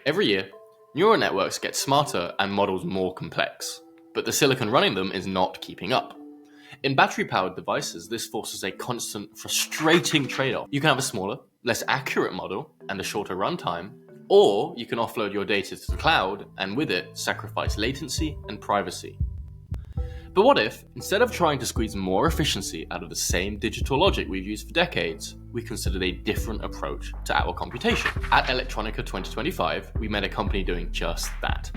Every year, neural networks get smarter and models more complex, but the silicon running them is not keeping up. In battery-powered devices, this forces a constant, frustrating trade-off. You can have a smaller, less accurate model and a shorter runtime, or you can offload your data to the cloud and with it, sacrifice latency and privacy. But what if, instead of trying to squeeze more efficiency out of the same digital logic we've used for decades, we considered a different approach to our computation? At Electronica 2025, we met a company doing just that.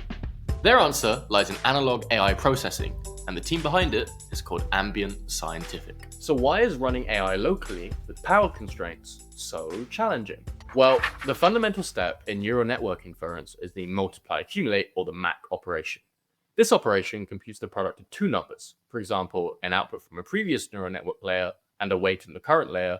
Their answer lies in analog AI processing, and the team behind it is called Ambient Scientific. So why is running AI locally with power constraints so challenging? Well, the fundamental step in neural network inference is the multiply accumulate, or the MAC operation. This operation computes the product of two numbers, for example, an output from a previous neural network layer and a weight in the current layer,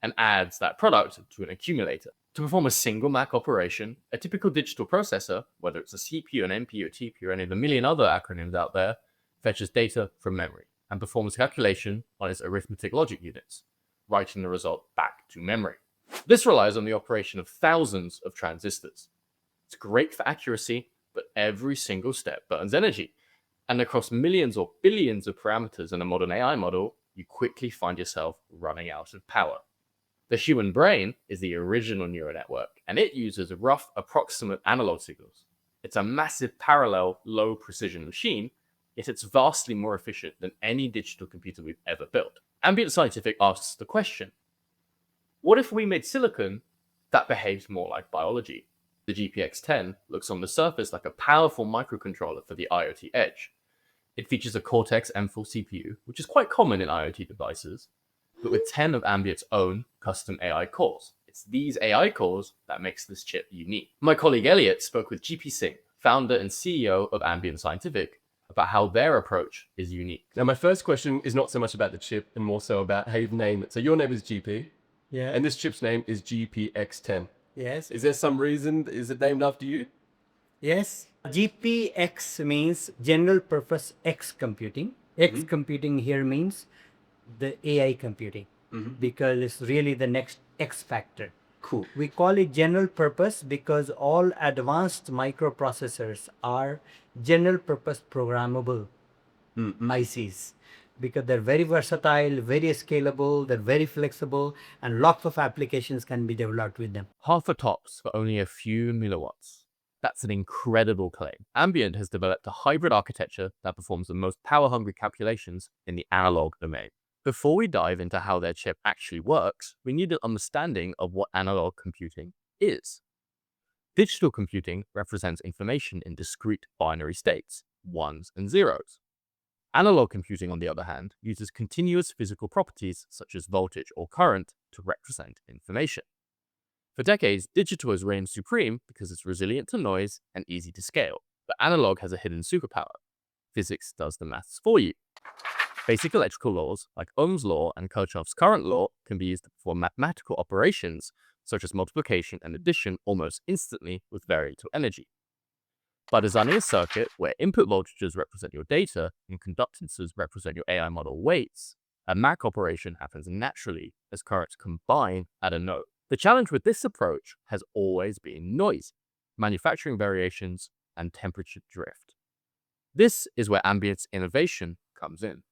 and adds that product to an accumulator. To perform a single MAC operation, a typical digital processor, whether it's a CPU, an NPU, a TPU, or any of the million other acronyms out there, fetches data from memory and performs calculation on its arithmetic logic units, writing the result back to memory. This relies on the operation of thousands of transistors. It's great for accuracy, but every single step burns energy. And across millions or billions of parameters in a modern AI model, you quickly find yourself running out of power. The human brain is the original neural network, and it uses rough, approximate analog signals. It's a massive parallel, low-precision machine, yet it's vastly more efficient than any digital computer we've ever built. Ambient Scientific asks the question, what if we made silicon that behaves more like biology? The GPX10 looks on the surface like a powerful microcontroller for the IoT edge. It features a Cortex M4 CPU, which is quite common in IoT devices, but with 10 of Ambient's own custom AI cores. It's these AI cores that makes this chip unique. My colleague Elliot spoke with GP Singh, founder and CEO of Ambient Scientific, about how their approach is unique. Now, my first question is not so much about the chip and more so about how you've named it. So your name is GP, Yeah. and this chip's name is GPX10. Yes. Is there some reason? Is it named after you? Yes. GPX means general purpose X computing. X computing here means the AI computing because it's really the next X factor. Cool. We call it general purpose because all advanced microprocessors are general purpose programmable ICs because they're very versatile, very scalable, they're very flexible, and lots of applications can be developed with them. Half a TOPS for only a few milliwatts. That's an incredible claim. Ambient has developed a hybrid architecture that performs the most power-hungry calculations in the analog domain. Before we dive into how their chip actually works, we need an understanding of what analog computing is. Digital computing represents information in discrete binary states, ones and zeros. Analog computing, on the other hand, uses continuous physical properties such as voltage or current to represent information. For decades, digital has reigned supreme because it's resilient to noise and easy to scale, but analog has a hidden superpower. Physics does the maths for you. Basic electrical laws, like Ohm's law and Kirchhoff's current law, can be used to perform mathematical operations, such as multiplication and addition, almost instantly with very little energy. By designing a circuit where input voltages represent your data and conductances represent your AI model weights, a MAC operation happens naturally as currents combine at a node. The challenge with this approach has always been noise, manufacturing variations, and temperature drift. This is where Ambient's innovation comes in.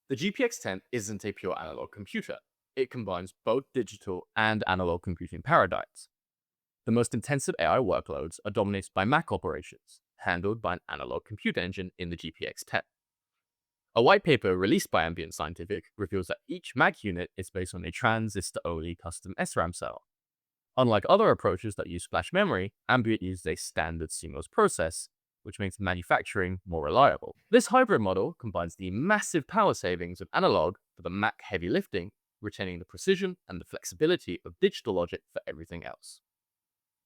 The GPX10 isn't a pure analog computer. It combines both digital and analog computing paradigms. The most intensive AI workloads are dominated by MAC operations, handled by an analog compute engine in the GPX10. A white paper released by Ambient Scientific reveals that each MAC unit is based on a transistor-only custom SRAM cell. Unlike other approaches that use flash memory, Ambient uses a standard CMOS process, which makes manufacturing more reliable. This hybrid model combines the massive power savings of analog for the MAC heavy lifting, retaining the precision and the flexibility of digital logic for everything else.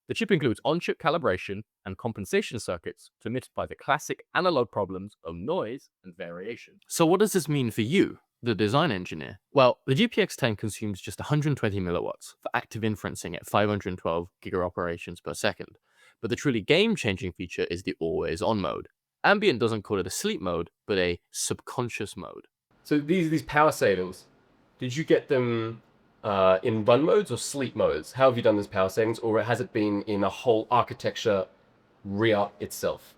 The chip includes on-chip calibration and compensation circuits to mitigate the classic analog problems of noise and variation. So what does this mean for you, the design engineer? Well, the GPX10 consumes just 120 milliwatts for active inferencing at 512 gigaoperations per second. But the truly game-changing feature is the always-on mode. Ambient doesn't call it a sleep mode, but a subconscious mode. So these power savings, did you get them in run modes or sleep modes? How have you done this power settings, or has it been in a whole architecture re-up itself?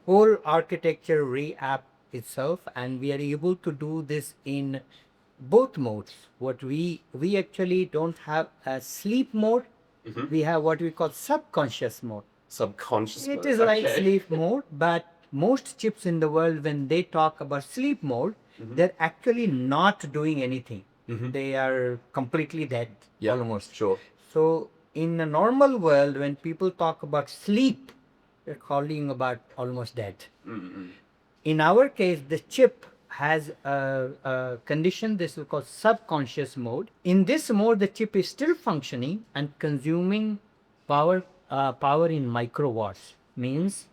Whole architecture re-app itself, and we are able to do this in both modes. What we actually don't have a sleep mode. We have what we call subconscious mode. Subconscious It mode. is like Okay. sleep mode, but most chips in the world, when they talk about sleep mode, they're actually not doing anything. They are completely dead, Yeah, almost. sure. So in a normal world, when people talk about sleep, they're calling about almost dead. In our case, the chip has a condition, this is called subconscious mode. In this mode, the chip is still functioning and consuming power in microwatts. Means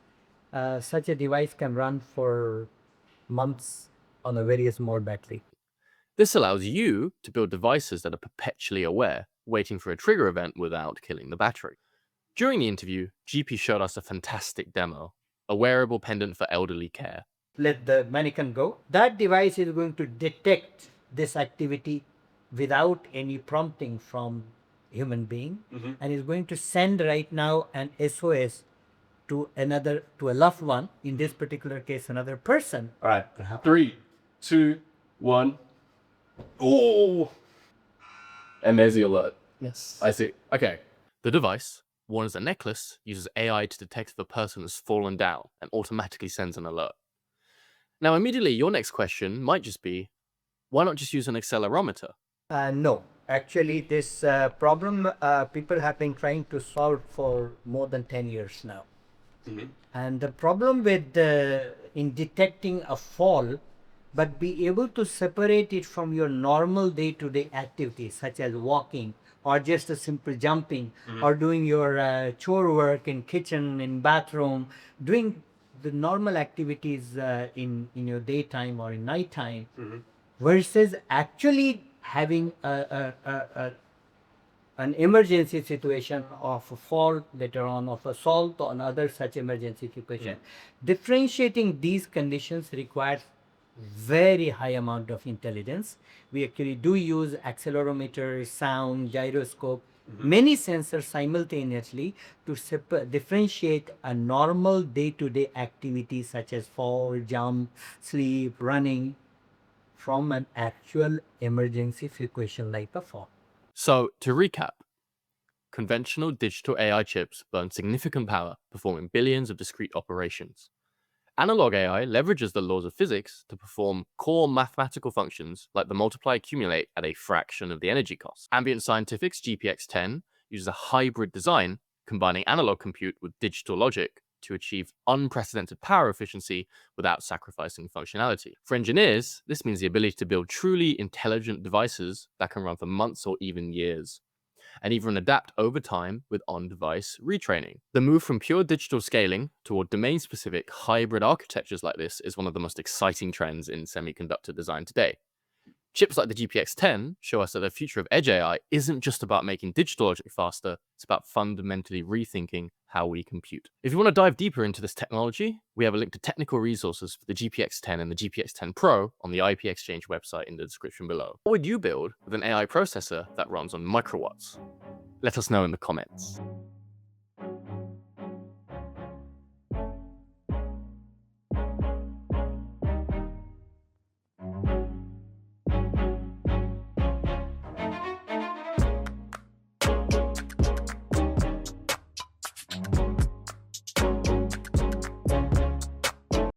such a device can run for months on a very small battery. This allows you to build devices that are perpetually aware, waiting for a trigger event without killing the battery. During the interview, GP showed us a fantastic demo, a wearable pendant for elderly care. Let the mannequin go. That device is going to detect this activity without any prompting from human being, and is going to send right now an SOS to a loved one, in this particular case another person. All right. 3, 2, 1. Oh! And there's the alert. Yes. I see. Okay. The device, worn as a necklace, uses AI to detect if a person has fallen down and automatically sends an alert. Now, immediately, your next question might just be, why not just use an accelerometer? No, actually, this problem people have been trying to solve for more than 10 years now. And the problem with in detecting a fall, but be able to separate it from your normal day-to-day activities, such as walking or just a simple jumping, or doing your chore work in kitchen, in bathroom, doing the normal activities in your daytime or in nighttime, versus actually having an emergency situation of a fall later on, of assault or another such emergency situation. Differentiating these conditions requires very high amount of intelligence. We actually do use accelerometer, sound, gyroscope, many sensors simultaneously to differentiate a normal day-to-day activity such as fall, jump, sleep, running, from an actual emergency situation like a fall. So, to recap, conventional digital AI chips burn significant power, performing billions of discrete operations. Analog AI leverages the laws of physics to perform core mathematical functions like the multiply accumulate at a fraction of the energy cost. Ambient Scientific's GPX10 uses a hybrid design, combining analog compute with digital logic to achieve unprecedented power efficiency without sacrificing functionality. For engineers, this means the ability to build truly intelligent devices that can run for months or even years, and even adapt over time with on-device retraining. The move from pure digital scaling toward domain-specific hybrid architectures like this is one of the most exciting trends in semiconductor design today. Chips like the GPX10 show us that the future of edge AI isn't just about making digital logic faster, it's about fundamentally rethinking how we compute. If you want to dive deeper into this technology, we have a link to technical resources for the GPX10 and the GPX10 Pro on the ipXchange website in the description below. What would you build with an AI processor that runs on microwatts? Let us know in the comments.